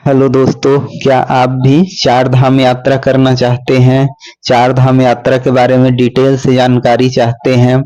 Hello दोस्तों, क्या आप भी चार धाम यात्रा करना चाहते हैं? चार धाम यात्रा के बारे में डिटेल से जानकारी चाहते हैं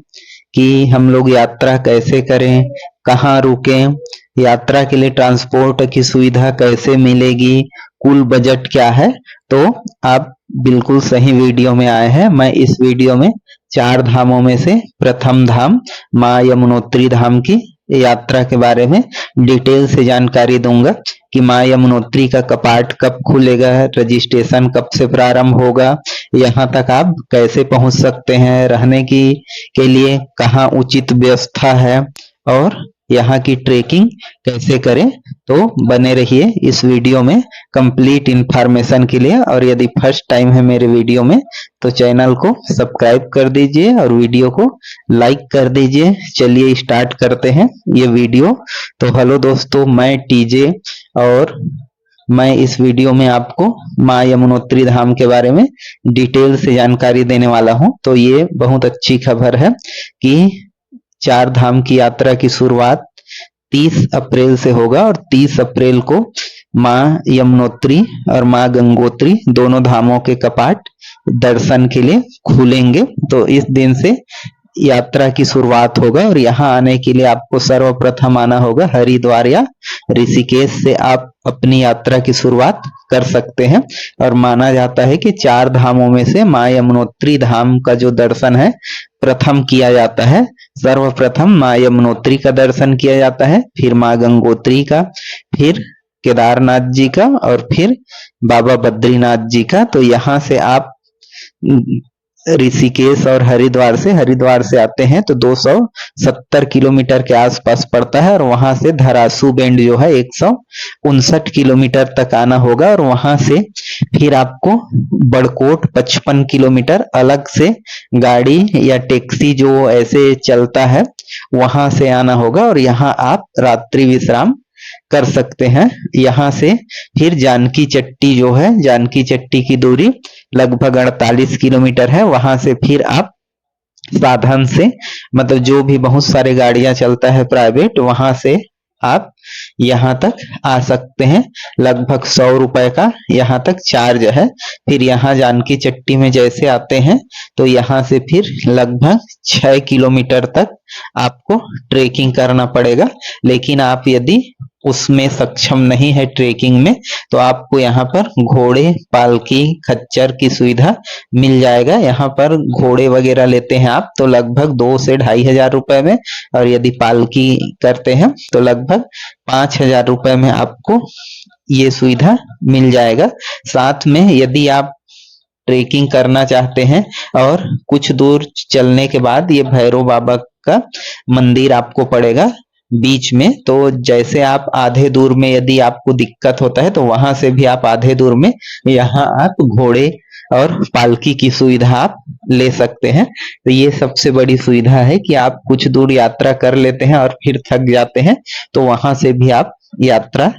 कि हम लोग यात्रा कैसे करें, कहाँ रुकें, यात्रा के लिए ट्रांसपोर्ट की सुविधा कैसे मिलेगी, कुल बजट क्या है? तो आप बिल्कुल सही वीडियो में आए हैं। मैं इस वीडियो में चार धामों में से प्रथम धाम माँ यमुनोत्री धाम की यात्रा के बारे में डिटेल से जानकारी दूंगा कि माँ यमुनोत्री का कपाट कब खुलेगा, रजिस्ट्रेशन कब से प्रारंभ होगा, यहाँ तक आप कैसे पहुंच सकते हैं, रहने की के लिए कहाँ उचित व्यवस्था है और यहाँ की ट्रेकिंग कैसे करें। तो बने रहिए इस वीडियो में कंप्लीट इंफॉर्मेशन के लिए। और यदि फर्स्ट टाइम है मेरे वीडियो में तो चैनल को सब्सक्राइब कर दीजिए और वीडियो को लाइक कर दीजिए। चलिए स्टार्ट करते हैं ये वीडियो। तो हेलो दोस्तों, मैं टीजे और मैं इस वीडियो में आपको माँ यमुनोत्री धाम के बारे में डिटेल से जानकारी देने वाला हूं। तो ये बहुत अच्छी खबर है कि चार धाम की यात्रा की शुरुआत 30 अप्रैल से होगा और 30 अप्रैल को माँ यमुनोत्री और माँ गंगोत्री दोनों धामों के कपाट दर्शन के लिए खुलेंगे। तो इस दिन से यात्रा की शुरुआत होगा और यहाँ आने के लिए आपको सर्वप्रथम आना होगा हरिद्वार या ऋषिकेश से आप अपनी यात्रा की शुरुआत कर सकते हैं। और माना जाता है कि चार धामों में से माँ यमुनोत्री धाम का जो दर्शन है प्रथम किया जाता है। सर्वप्रथम माँ यमुनोत्री का दर्शन किया जाता है, फिर माँ गंगोत्री का, फिर केदारनाथ जी का और फिर बाबा बद्रीनाथ जी का। तो यहाँ से आप ऋषिकेश और हरिद्वार से आते हैं तो 270 किलोमीटर के आसपास पड़ता है और वहां से धरासू बेंड जो है 159 किलोमीटर तक आना होगा और वहां से फिर आपको बड़कोट 55 किलोमीटर अलग से गाड़ी या टैक्सी जो ऐसे चलता है वहां से आना होगा और यहाँ आप रात्रि विश्राम कर सकते हैं। यहाँ से फिर जानकी चट्टी जो है, जानकी चट्टी की दूरी लगभग 48 किलोमीटर है। वहां से फिर आप साधन से, मतलब जो भी बहुत सारे गाड़ियां चलता है प्राइवेट, वहां से आप यहाँ तक आ सकते हैं। लगभग 100 रुपए का यहाँ तक चार्ज है। फिर यहाँ जानकी चट्टी में जैसे आते हैं तो यहाँ से फिर लगभग 6 किलोमीटर तक आपको ट्रेकिंग करना पड़ेगा। लेकिन आप यदि उसमें सक्षम नहीं है ट्रेकिंग में तो आपको यहाँ पर घोड़े, पालकी, खच्चर की सुविधा मिल जाएगा। यहाँ पर घोड़े वगैरह लेते हैं आप तो लगभग 2 से 2,500 रुपए में, और यदि पालकी करते हैं तो लगभग 5,000 रुपए में आपको ये सुविधा मिल जाएगा। साथ में यदि आप ट्रेकिंग करना चाहते हैं और कुछ दूर चलने के बाद ये भैरव बाबा का मंदिर आपको पड़ेगा बीच में, तो जैसे आप आधे दूर में यदि आपको दिक्कत होता है तो वहां से भी आप आधे दूर में यहाँ आप घोड़े और पालकी की सुविधा आप ले सकते हैं। तो ये सबसे बड़ी सुविधा है कि आप कुछ दूर यात्रा कर लेते हैं और फिर थक जाते हैं तो वहां से भी आप यात्रा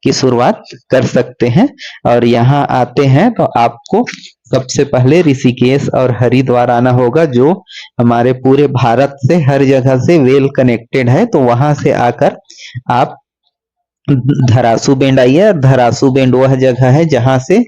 की शुरुआत कर सकते हैं। और यहाँ आते हैं तो आपको सबसे पहले ऋषिकेश और हरिद्वार आना होगा, जो हमारे पूरे भारत से हर जगह से वेल कनेक्टेड है। तो वहां से आकर आप धरासू बेंड आइए और धरासू बेंड वह जगह है जहां से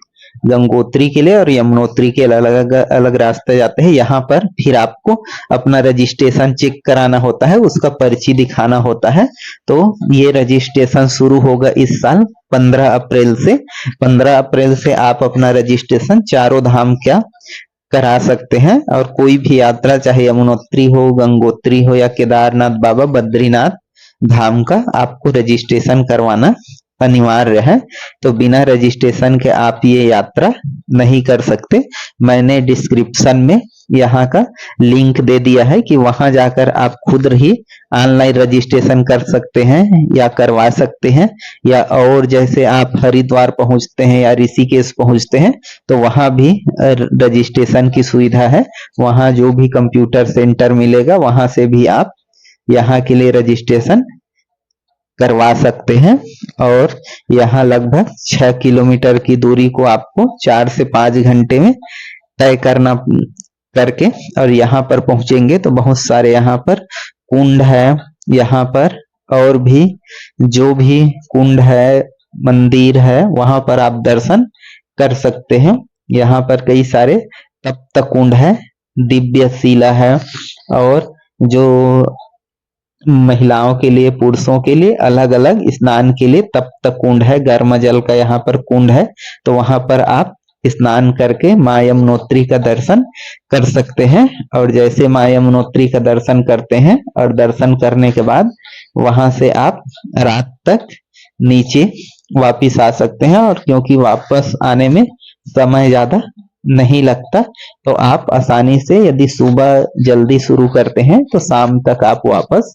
गंगोत्री के लिए और यमुनोत्री के अलग अलग रास्ते जाते हैं। यहाँ पर फिर आपको अपना रजिस्ट्रेशन चेक कराना होता है, उसका पर्ची दिखाना होता है। तो ये रजिस्ट्रेशन शुरू होगा इस साल 15 अप्रैल से। 15 अप्रैल से आप अपना रजिस्ट्रेशन चारों धाम का करा सकते हैं। और कोई भी यात्रा चाहे यमुनोत्री हो, गंगोत्री हो या केदारनाथ, बाबा बद्रीनाथ धाम का आपको रजिस्ट्रेशन करवाना अनिवार्य है। तो बिना रजिस्ट्रेशन के आप ये यात्रा नहीं कर सकते। मैंने डिस्क्रिप्शन में यहाँ का लिंक दे दिया है कि वहां जाकर आप खुद ही ऑनलाइन रजिस्ट्रेशन कर सकते हैं या करवा सकते हैं। या और जैसे आप हरिद्वार पहुंचते हैं या ऋषिकेश पहुंचते हैं तो वहां भी रजिस्ट्रेशन की सुविधा है। वहां जो भी कंप्यूटर सेंटर मिलेगा वहां से भी आप यहाँ के लिए रजिस्ट्रेशन करवा सकते हैं। और यहाँ लगभग 6 किलोमीटर की दूरी को आपको 4 से 5 घंटे में तय करना करके और यहाँ पर पहुंचेंगे तो बहुत सारे यहाँ पर कुंड है। यहाँ पर और भी जो भी कुंड है मंदिर है वहां पर आप दर्शन कर सकते हैं। यहाँ पर कई सारे तप्त कुंड है, दिव्य शिला है और जो महिलाओं के लिए पुरुषों के लिए अलग अलग स्नान के लिए तप्त कुंड है, गर्म जल का यहाँ पर कुंड है, तो वहां पर आप स्नान करके माँ यमुनोत्री का दर्शन कर सकते हैं। और जैसे माँ यमुनोत्री का दर्शन करते हैं और दर्शन करने के बाद वहां से आप रात तक नीचे वापिस आ सकते हैं, और क्योंकि वापस आने में समय ज्यादा नहीं लगता तो आप आसानी से यदि सुबह जल्दी शुरू करते हैं तो शाम तक आप वापस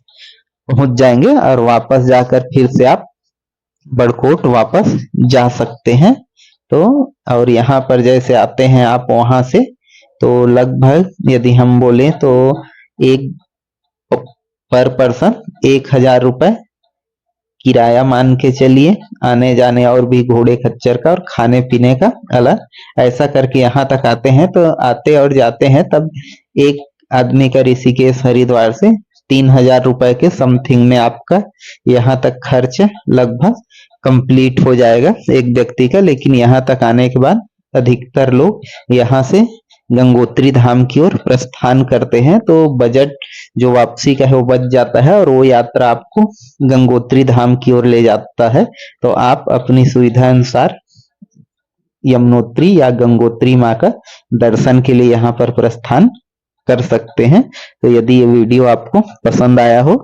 पहुंच जाएंगे और वापस जाकर फिर से आप बड़कोट वापस जा सकते हैं। तो और यहाँ पर जैसे आते हैं आप वहां से तो लगभग यदि हम बोले तो एक पर पर्सन 1000 रुपए किराया मान के चलिए, आने जाने और भी घोड़े खच्चर का और खाने पीने का अलग। ऐसा करके यहाँ तक आते हैं तो आते और जाते हैं तब एक आदमी का ऋषिकेश हरिद्वार से 3000 रुपए के समथिंग में आपका यहाँ तक खर्च लगभग कंप्लीट हो जाएगा एक व्यक्ति का। लेकिन यहाँ तक आने के बाद अधिकतर लोग यहाँ से गंगोत्री धाम की ओर प्रस्थान करते हैं, तो बजट जो वापसी का है वो बच जाता है और वो यात्रा आपको गंगोत्री धाम की ओर ले जाता है। तो आप अपनी सुविधा अनुसार यमुनोत्री या गंगोत्री माँ का दर्शन के लिए यहाँ पर प्रस्थान कर सकते हैं। तो यदि ये वीडियो आपको पसंद आया हो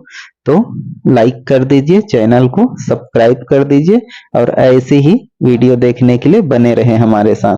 तो लाइक कर दीजिए, चैनल को सब्सक्राइब कर दीजिए और ऐसे ही वीडियो देखने के लिए बने रहें हमारे साथ।